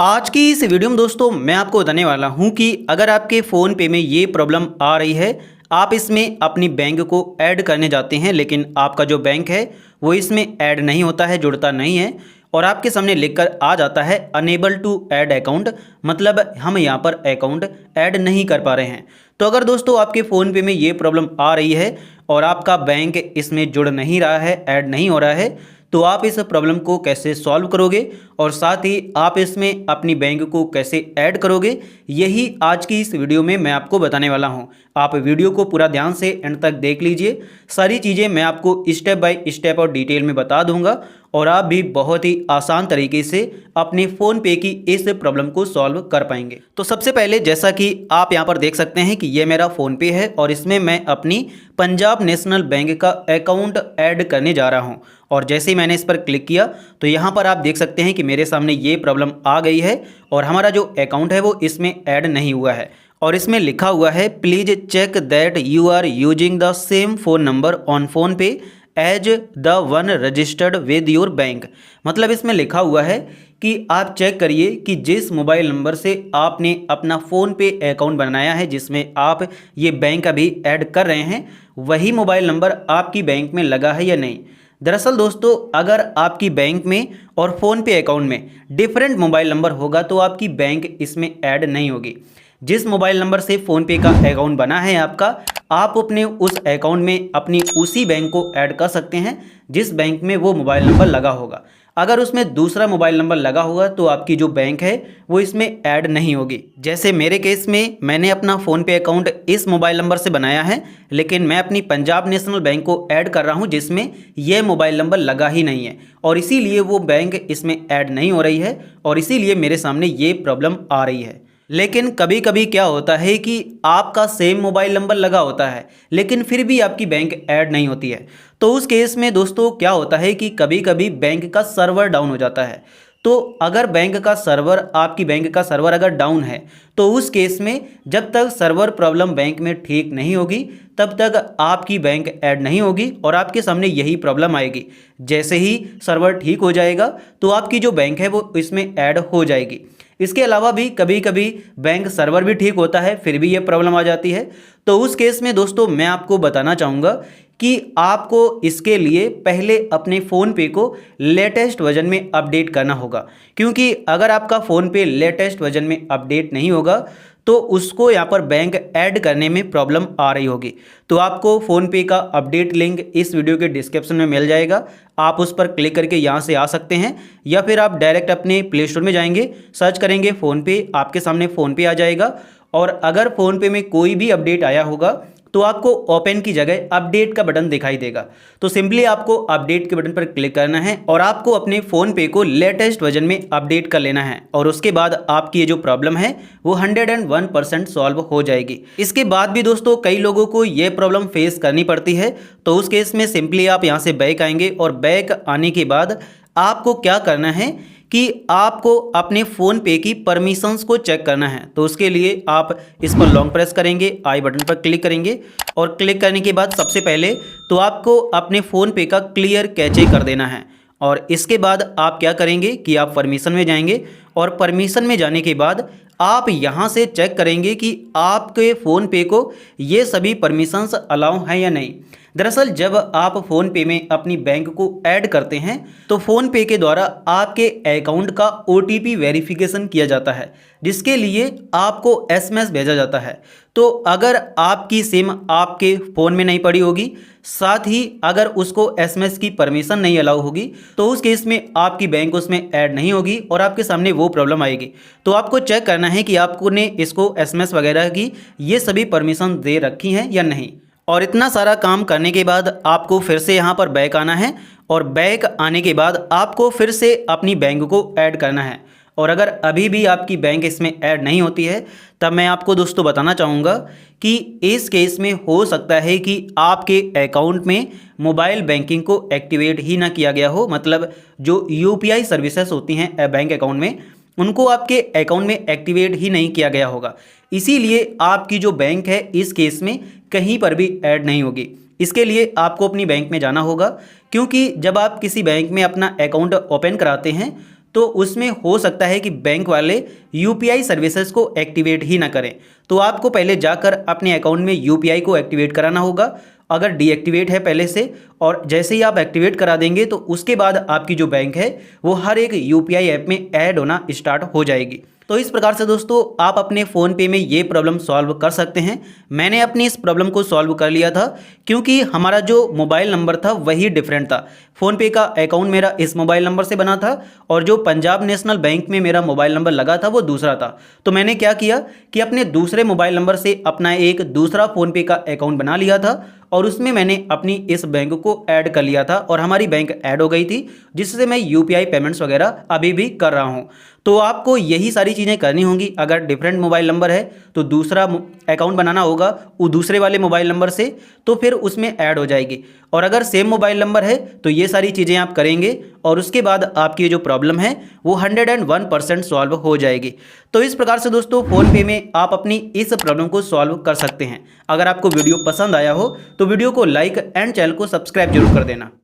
आज की इस वीडियो में दोस्तों मैं आपको बताने वाला हूं कि अगर आपके फ़ोन पे में ये प्रॉब्लम आ रही है, आप इसमें अपनी बैंक को ऐड करने जाते हैं लेकिन आपका जो बैंक है वो इसमें ऐड नहीं होता है, जुड़ता नहीं है और आपके सामने लिखकर आ जाता है अनेबल टू ऐड अकाउंट, मतलब हम यहाँ पर अकाउंट ऐड नहीं कर पा रहे हैं। तो अगर दोस्तों आपके फ़ोन पे में ये प्रॉब्लम आ रही है और आपका बैंक इसमें जुड़ नहीं रहा है, ऐड नहीं हो रहा है, तो आप इस प्रॉब्लम को कैसे सॉल्व करोगे और साथ ही आप इसमें अपनी बैंक को कैसे ऐड करोगे, यही आज की इस वीडियो में मैं आपको बताने वाला हूं। आप वीडियो को पूरा ध्यान से एंड तक देख लीजिए। सारी चीज़ें मैं आपको स्टेप बाय स्टेप और डिटेल में बता दूंगा और आप भी बहुत ही आसान तरीके से अपने फ़ोन पे की इस प्रॉब्लम को सॉल्व कर पाएंगे। तो सबसे पहले जैसा कि आप यहाँ पर देख सकते हैं कि ये मेरा फ़ोन पे है और इसमें मैं अपनी पंजाब नेशनल बैंक का अकाउंट ऐड करने जा रहा हूँ। और जैसे ही मैंने इस पर क्लिक किया तो यहाँ पर आप देख सकते हैं कि मेरे सामने ये प्रॉब्लम आ गई है और हमारा जो अकाउंट है वो इसमें ऐड नहीं हुआ है और इसमें लिखा हुआ है please check that you are using the same phone number on PhonePe as the one registered with your bank. मतलब इसमें लिखा हुआ है कि आप चेक करिए कि जिस मोबाइल नंबर से आपने अपना फ़ोन पे अकाउंट बनाया है, जिसमें आप ये बैंक अभी ऐड कर रहे हैं, वही मोबाइल नंबर आपकी बैंक में लगा है या नहीं। दरअसल दोस्तों अगर आपकी बैंक में और फ़ोन पे अकाउंट में डिफरेंट मोबाइल नंबर होगा तो आपकी बैंक इसमें ऐड नहीं होगी। जिस मोबाइल नंबर से फ़ोन पे का अकाउंट बना है आपका, आप अपने उस अकाउंट में अपनी उसी बैंक को ऐड कर सकते हैं जिस बैंक में वो मोबाइल नंबर लगा होगा। अगर उसमें दूसरा मोबाइल नंबर लगा होगा तो आपकी जो बैंक है वो इसमें ऐड नहीं होगी। जैसे मेरे केस में मैंने अपना फ़ोन पे अकाउंट इस मोबाइल नंबर से बनाया है लेकिन मैं अपनी पंजाब नेशनल बैंक को ऐड कर रहा हूं जिसमें यह मोबाइल नंबर लगा ही नहीं है और इसीलिए वो बैंक इसमें ऐड नहीं हो रही है और इसीलिए मेरे सामने ये प्रॉब्लम आ रही है। लेकिन कभी कभी क्या होता है कि आपका सेम मोबाइल नंबर लगा होता है लेकिन फिर भी आपकी बैंक ऐड नहीं होती है। तो उस केस में दोस्तों क्या होता है कि कभी कभी बैंक का सर्वर डाउन हो जाता है। तो अगर आपकी बैंक का सर्वर अगर डाउन है तो उस केस में जब तक सर्वर प्रॉब्लम बैंक में ठीक नहीं होगी तब तक आपकी बैंक ऐड नहीं होगी और आपके सामने यही प्रॉब्लम आएगी। जैसे ही सर्वर ठीक हो जाएगा तो आपकी जो बैंक है वो इसमें ऐड हो जाएगी। इसके अलावा भी कभी कभी बैंक सर्वर भी ठीक होता है फिर भी ये प्रॉब्लम आ जाती है। तो उस केस में दोस्तों मैं आपको बताना चाहूँगा कि आपको इसके लिए पहले अपने फ़ोन पे को लेटेस्ट वर्जन में अपडेट करना होगा, क्योंकि अगर आपका फ़ोन पे लेटेस्ट वर्जन में अपडेट नहीं होगा तो उसको यहाँ पर बैंक ऐड करने में प्रॉब्लम आ रही होगी। तो आपको फ़ोन पे का अपडेट लिंक इस वीडियो के डिस्क्रिप्शन में मिल जाएगा, आप उस पर क्लिक करके यहाँ से आ सकते हैं या फिर आप डायरेक्ट अपने प्ले स्टोर में जाएंगे, सर्च करेंगे फ़ोन पे, आपके सामने फ़ोन पे आ जाएगा। और अगर फ़ोन पे में कोई भी अपडेट आया होगा तो आपको ओपन की जगह अपडेट का बटन दिखाई देगा। तो सिंपली आपको अपडेट के बटन पर क्लिक करना है और आपको अपने फ़ोन पे को लेटेस्ट वर्जन में अपडेट कर लेना है और उसके बाद आपकी ये जो प्रॉब्लम है वो 101% सॉल्व हो जाएगी। इसके बाद भी दोस्तों कई लोगों को ये प्रॉब्लम फेस करनी पड़ती है। तो उस केस में सिंपली आप यहाँ से बैक आएंगे और बैक आने के बाद आपको क्या करना है कि आपको अपने फ़ोन पे की परमिशंस को चेक करना है। तो उसके लिए आप इस पर लॉन्ग प्रेस करेंगे, आई बटन पर क्लिक करेंगे और क्लिक करने के बाद सबसे पहले तो आपको अपने फ़ोन पे का क्लियर कैचे कर देना है। और इसके बाद आप क्या करेंगे कि आप परमिशन में जाएंगे और परमिशन में जाने के बाद आप यहाँ से चेक करेंगे कि आपके फ़ोन पे को ये सभी परमिशंस अलाउ हैं या नहीं। दरअसल जब आप फ़ोन पे में अपनी बैंक को ऐड करते हैं तो फ़ोन पे के द्वारा आपके अकाउंट का OTP वेरिफिकेशन किया जाता है जिसके लिए आपको SMS भेजा जाता है। तो अगर आपकी सिम आपके फ़ोन में नहीं पड़ी होगी, साथ ही अगर उसको SMS की परमिशन नहीं अलाउ होगी तो उस केस में आपकी बैंक उसमें ऐड नहीं होगी और आपके सामने वो प्रॉब्लम आएगी। तो आपको चेक करना है कि आपने इसको SMS वगैरह की ये सभी परमिशन दे रखी हैं या नहीं। और इतना सारा काम करने के बाद आपको फिर से यहाँ पर बैक आना है और बैक आने के बाद आपको फिर से अपनी बैंक को ऐड करना है। और अगर अभी भी आपकी बैंक इसमें ऐड नहीं होती है तब मैं आपको दोस्तों बताना चाहूँगा कि इस केस में हो सकता है कि आपके अकाउंट में मोबाइल बैंकिंग को एक्टिवेट ही ना किया गया हो, मतलब जो UPI सर्विसेज होती हैं बैंक अकाउंट में उनको आपके अकाउंट में एक्टिवेट ही नहीं किया गया होगा। इसीलिए आपकी जो बैंक है इस केस में कहीं पर भी ऐड नहीं होगी। इसके लिए आपको अपनी बैंक में जाना होगा, क्योंकि जब आप किसी बैंक में अपना अकाउंट ओपन कराते हैं तो उसमें हो सकता है कि बैंक वाले यूपीआई सर्विसेज को एक्टिवेट ही ना करें। तो आपको पहले जाकर अपने अकाउंट में यूपीआई को एक्टिवेट कराना होगा, अगर डीएक्टिवेट है पहले से, और जैसे ही आप एक्टिवेट करा देंगे तो उसके बाद आपकी जो बैंक है वो हर एक यूपीआई ऐप में ऐड होना स्टार्ट हो जाएगी। तो इस प्रकार से दोस्तों आप अपने फ़ोन पे में ये प्रॉब्लम सॉल्व कर सकते हैं। मैंने अपनी इस प्रॉब्लम को सॉल्व कर लिया था क्योंकि हमारा जो मोबाइल नंबर था वही डिफरेंट था। फ़ोन पे का अकाउंट मेरा इस मोबाइल नंबर से बना था और जो पंजाब नेशनल बैंक में मेरा मोबाइल नंबर लगा था वो दूसरा था। तो मैंने क्या किया कि अपने दूसरे मोबाइल नंबर से अपना एक दूसरा फ़ोनपे का अकाउंट बना लिया था और उसमें मैंने अपनी इस बैंक को ऐड कर लिया था और हमारी बैंक ऐड हो गई थी, जिससे मैं यूपीआई पेमेंट्स वगैरह अभी भी कर रहा हूँ। तो आपको यही सारी चीज़ें करनी होंगी। अगर डिफरेंट मोबाइल नंबर है तो दूसरा अकाउंट बनाना होगा वो दूसरे वाले मोबाइल नंबर से, तो फिर उसमें ऐड हो जाएगी। और अगर सेम मोबाइल नंबर है तो ये सारी चीज़ें आप करेंगे और उसके बाद आपकी जो प्रॉब्लम है वो 101% सॉल्व हो जाएगी। तो इस प्रकार से दोस्तों फ़ोनपे में आप अपनी इस प्रॉब्लम को सॉल्व कर सकते हैं। अगर आपको वीडियो पसंद आया हो तो वीडियो को लाइक एंड चैनल को सब्सक्राइब जरूर कर देना।